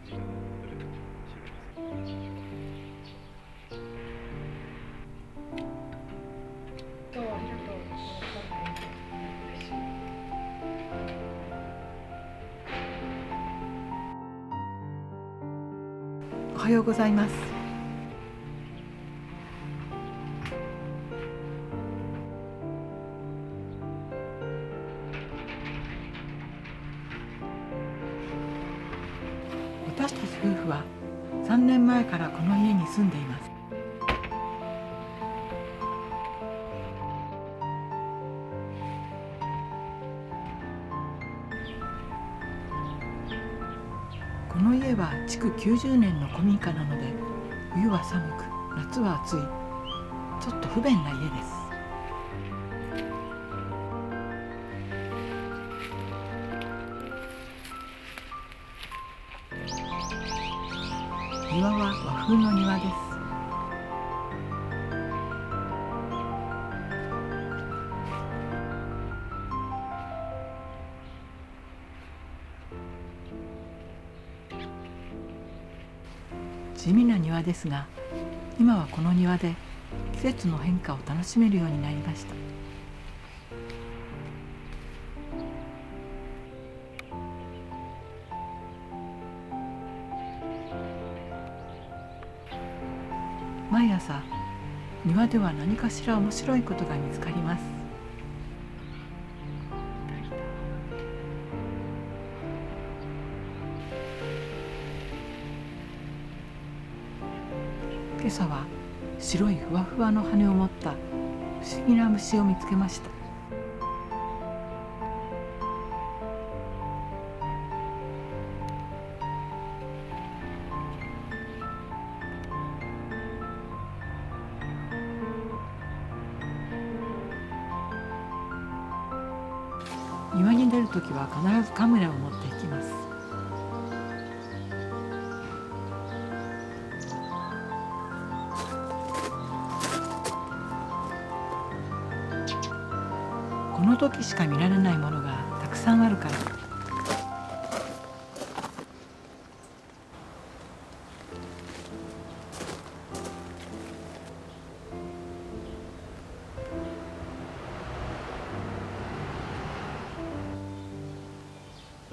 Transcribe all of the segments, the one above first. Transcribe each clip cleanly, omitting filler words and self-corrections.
時間がどれだけ知れありがとう。わかんないんで嬉しい。おはようございます。私たち夫婦は3年前からこの家に住んでいます。この家は築90年の古民家なので、冬は寒く夏は暑い、ちょっと不便な家です。庭は和風の庭です。地味な庭ですが、今はこの庭で季節の変化を楽しめるようになりました。毎朝庭では何かしら面白いことが見つかります。今朝は白いふわふわの羽を持った不思議な虫を見つけました。庭に出るときは必ずカメラを持っていきます。この時しか見られないものがたくさんあるから。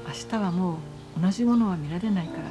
明日はもう同じものは見られないから。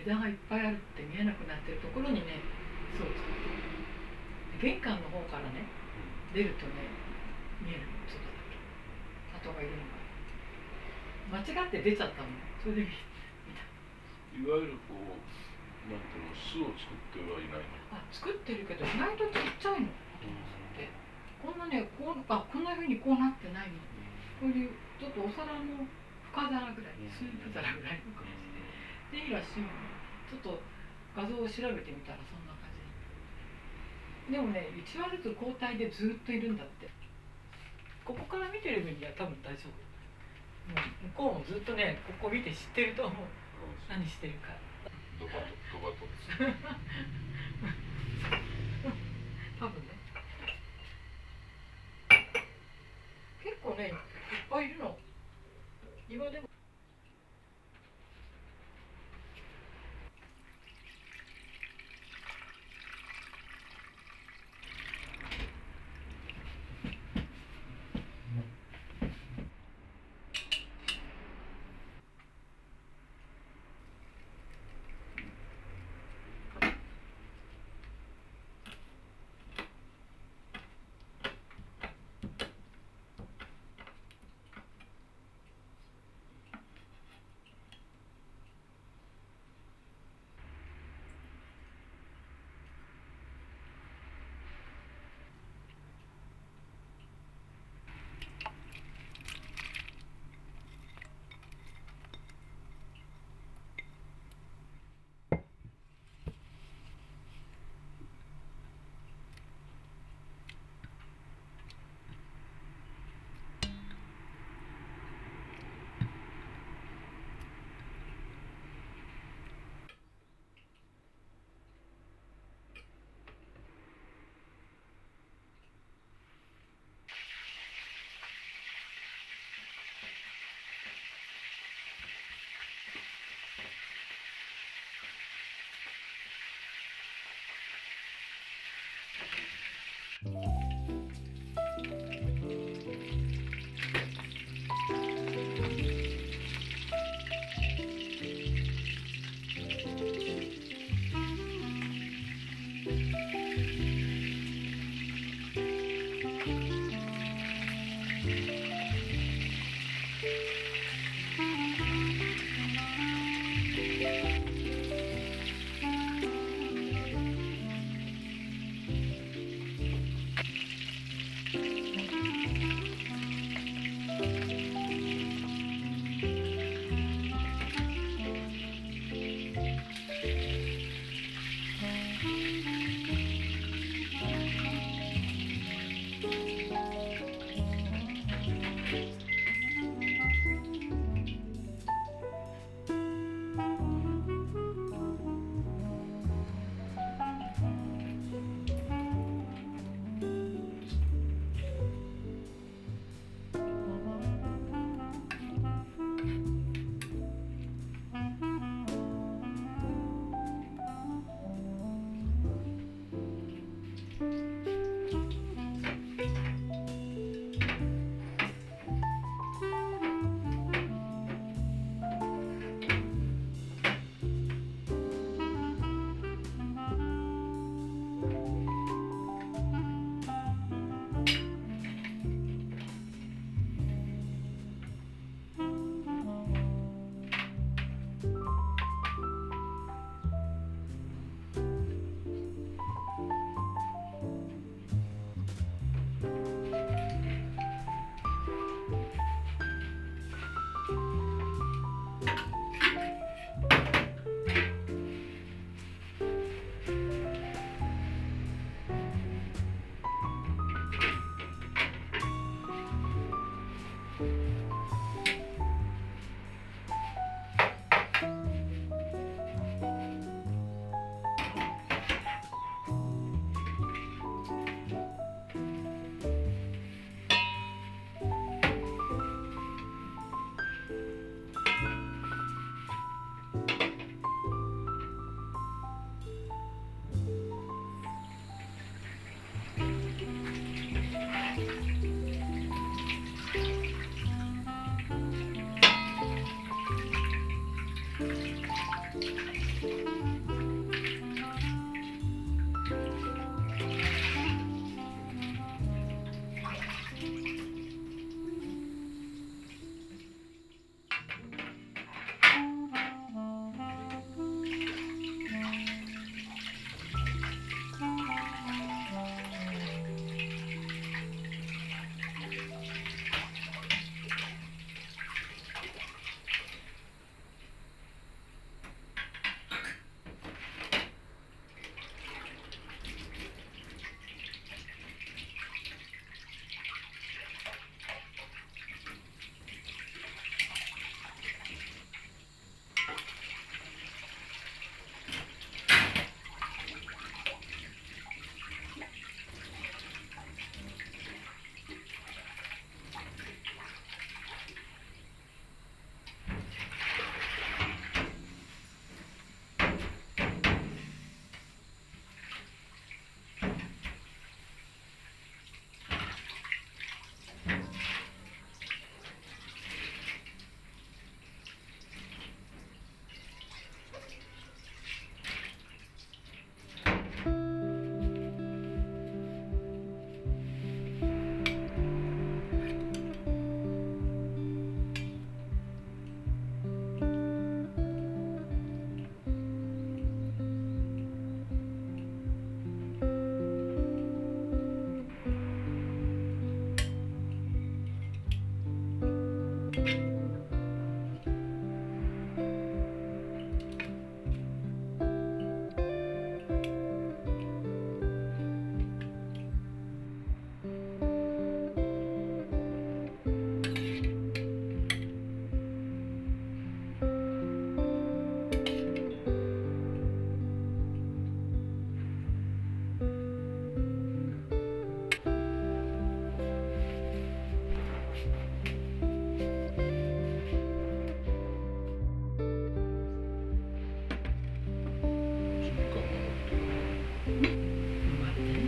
枝がいっぱいあるって見えなくなってるところにね巣を作ってる。玄関の方からね出るとね見える外だけ鳩がいるのが間違って出ちゃったのね。それで見た。いわゆるこうなんていうの巣を作ってはいないの。あ、作ってるけど意外とちっちゃいのってこんなねこんな風にこうなってないの。こういうちょっとお皿の深皿ぐらいスープ皿ぐらいの感じでいいらしいのね。ちょっと画像を調べてみたらそんな感じでもね1羽ずつ交代でずっといるんだって。ここから見てる分には多分大丈夫。もう向こうもずっとねここ見て知ってると思う。何してるか。ドバトです多分ね結構ねいっぱいいるの。庭でも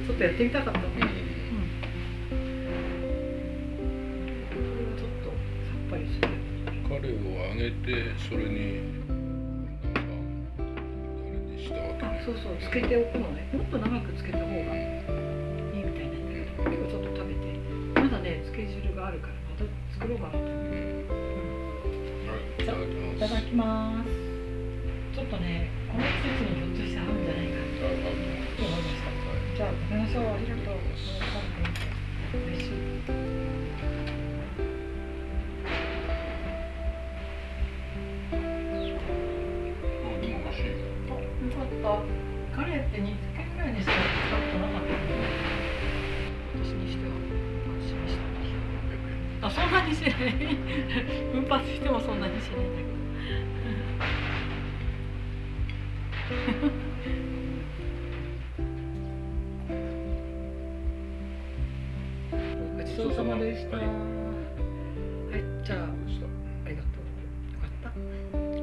ちょっとやってみたかったね。ちょっとさっぱりする。彼をあげてそれになんかあれにしたわけね。そうそう、つけておくのね。もっと長くつけた方がいいみたいなんだけど、今日ちょっと食べて、まだねスケジュールがあるからまた作ろうかなと思って。はい、いただきます。いただきます。ちょっとね、この季節にひょっとして合うんじゃないかあ、と思いました。じゃあ食べましょう。ありがとう。嬉しい。でも美味しい。よかった。カレーって2軒ぐらいにしか使ってなかったね。私にしては。私にしては。あ、そんなにしない。奮発してもそんなにしないんだけど。ごちそうさまでした。はい、じゃあ、ありがとう。よかった。コ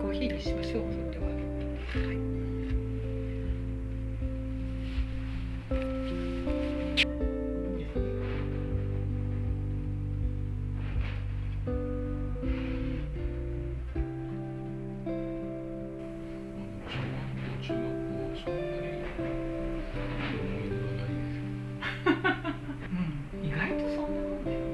ーヒーにしましょう。それでは。はい。中学校そんなに思い出はないね。うん、意外とそんなもんだよね。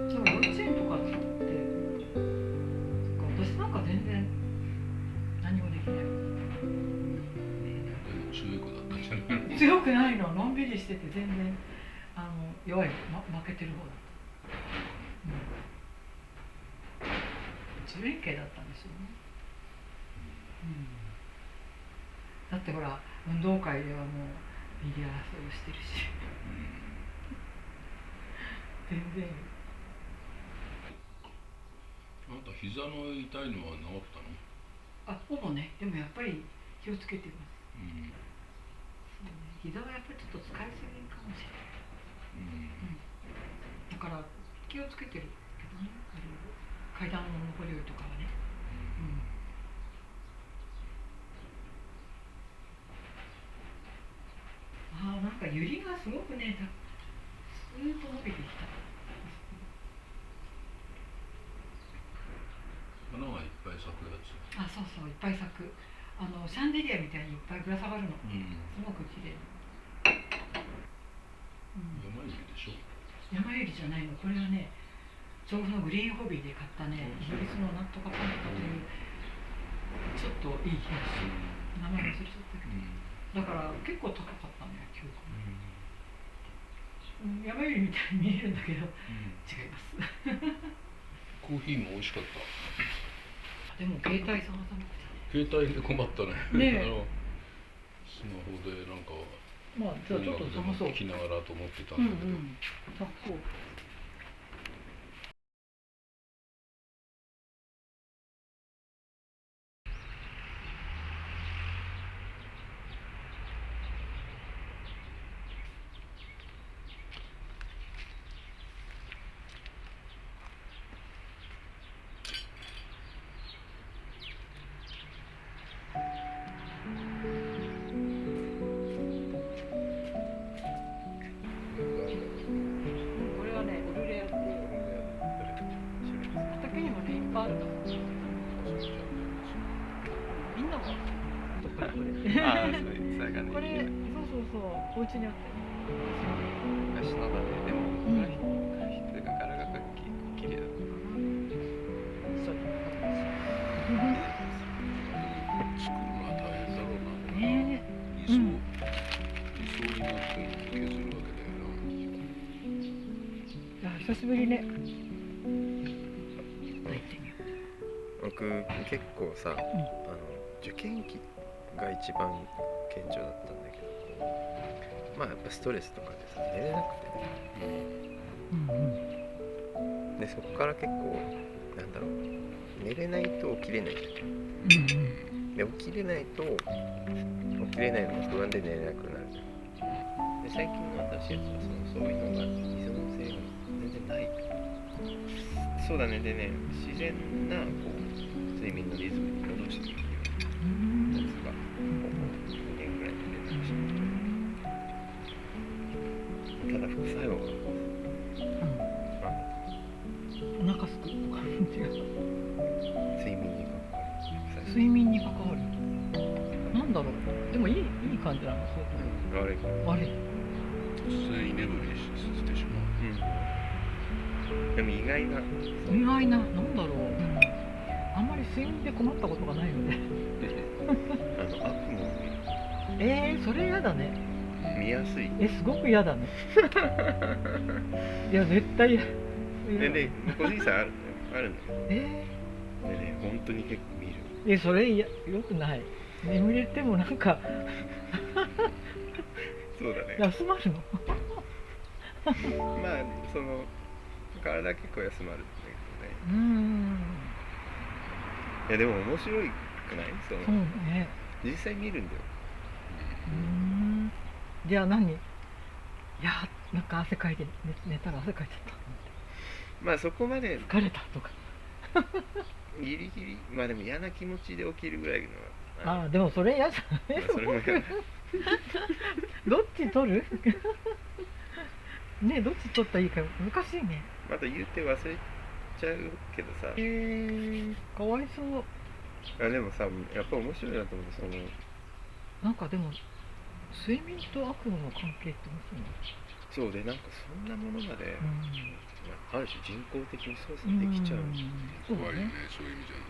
じゃあ幼稚園とかって私なんか全然何もできない。でも強い子だったんじゃないの。強くないの、のんびりしてて全然弱い、負けてる方だった。自連系だったんですよね。だってほら運動会ではもうビリ争いをしてるし全然。あんた膝の痛いのは治ったの？あ、ほぼね。でもやっぱり気をつけてます。うんそうね、膝はやっぱりちょっと使いすぎかもしれない。だから気をつけてるけどね。階段の上り下りとかはね。なんか揺りがすごくね、スーッと伸びてきた。くやつ。あ、そうそう、いっぱい咲く。シャンデリアみたいにいっぱいぶら下がるの。うん。すごく綺麗。山ゆりでしょ。山ゆりじゃないの。これはね、調布のグリーンホビーで買ったね、イギリスのなんとかパンとかというちょっといい品種。名前忘れちゃったけど。だから結構高かったね、今日。山ゆりみたいに見えるんだけど、違います。コーヒーも美味しかった。でも携帯探さなくて。携帯で困ったね。ねスマホでなんかまあじゃあちょっと探そう。聞きながらと思ってたんだけど。探そう。これはね、オルレアって畑にもね、いっぱいあるから。みんなもこれ。ああ、そういう差がね。これ、そうそう、お家にあったよ。昔のだね。でも、柄質が柄が綺麗だった。作るのは大変だろうな。ね理想になってるのを削るわけだよな。え。久しぶりね。僕結構さ、受験期が一番顕著だったんだけど、まあやっぱストレスとかでさ寝れなくて、でそこから結構なんだろう、寝れないと起きれないじゃん。で起きれないと起きれないのが不安で寝れなくなるじゃん。で最近の新しいやつはそういうのが依存性が全然ない。そうだね。でね、自然なこう睡眠のリズムに戻していくようなやつがここ2年ぐらいで出てました。ただ副作用がお腹すくとか違う。睡眠に関わる。睡眠に関わる。なんだろう。でもいい感じなの。そう悪い。悪い。突然居眠りしてしまう。でも意外ななんだろう。あんまり睡眠で困ったことがないので。悪夢それ嫌だね。見やすい。すごく嫌だね。いや絶対嫌。で個人差あるんだよ。でね、本当に結構見る。それよくない。眠れてもなんかそうだね。休まるの。まあその体結構休まるんだけどね。いやでも面白いくない？そうね。実際見るんだよ。じゃあ何？いやなんか汗かいて寝たら汗かいちゃった。まあそこまで疲れたとか。ギリギリ、まあでも嫌な気持ちで起きるぐらいの。でもそれ嫌じゃない？それも嫌だ。どっち取る？ね、どっち取ったらいいか難しいね。また言うて忘れちゃうけどさ。かわいそう。でもさ、やっぱ面白いなと思う。なんかでも睡眠と悪夢の関係って面白いね。そうで、なんかそんなものまで、ある種人工的に操作できちゃう。怖いね、そういう意味じゃね。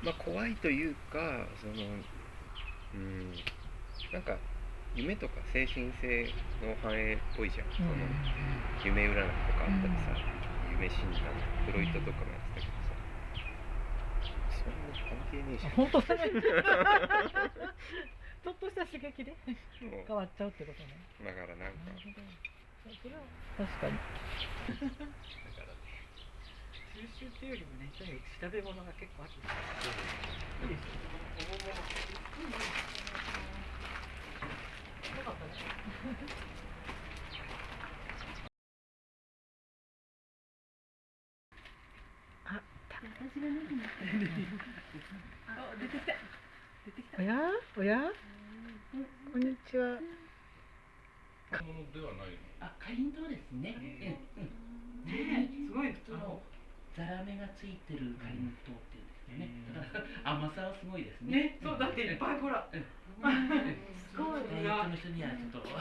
まあ怖いというか、なんか夢とか精神性の反映っぽいじゃん。夢占いとかあったりさ、夢診断、フロイトとかもやってたけどさ、そんな関係ねえじゃん。本当それちょっとした刺激で変わっちゃうってことね。だからなんかそれは確かに。収集っていうよりもね、調べ物が結構ある。いいですよ。よかったね。私が何になってる。出てきた。おや。こんにちは。ものではないの。かりんとうですね。すごい普通の。ザラメがついてるかりんとうっていうんですよね。だから甘さはすごいですね。ね、そうだっていっぱいほら。すごい。ダイエットの人にはちょっと。いた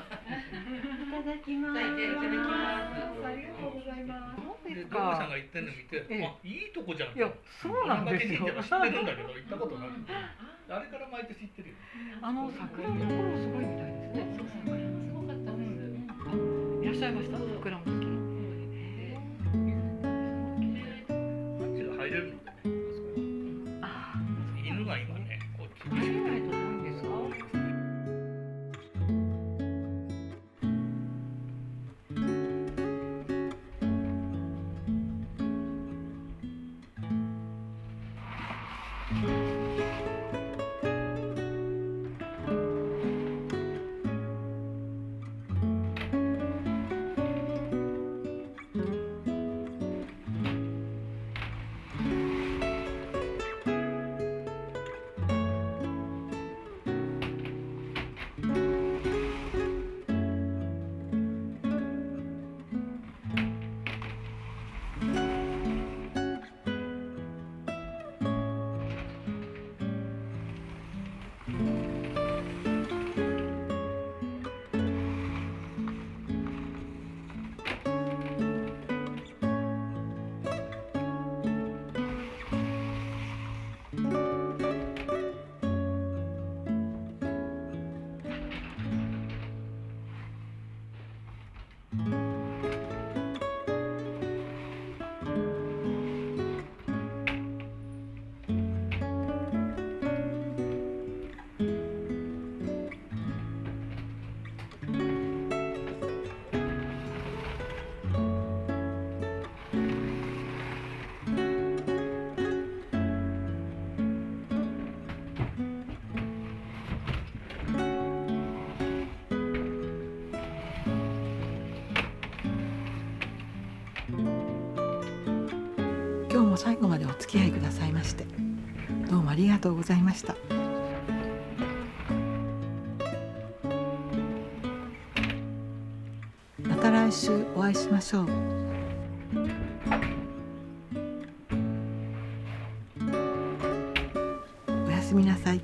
だきます。いただきます。ありがとうございます。でドムさんが言ってるの見て、ええあ、いいとこじゃん。いや、そうなんですよ。知ってるんだけど行ったことない。あれから毎年行ってるよ。桜のところすごいみたいですね。そう桜もすごかったです。いらっしゃいました桜の時。あっちが入れるのでね。あ犬が今ね、こっちあ、入れに。ないとないんですか。今日も最後までお付き合いくださいましてどうもありがとうございました。また来週お会いしましょう。おやすみなさい。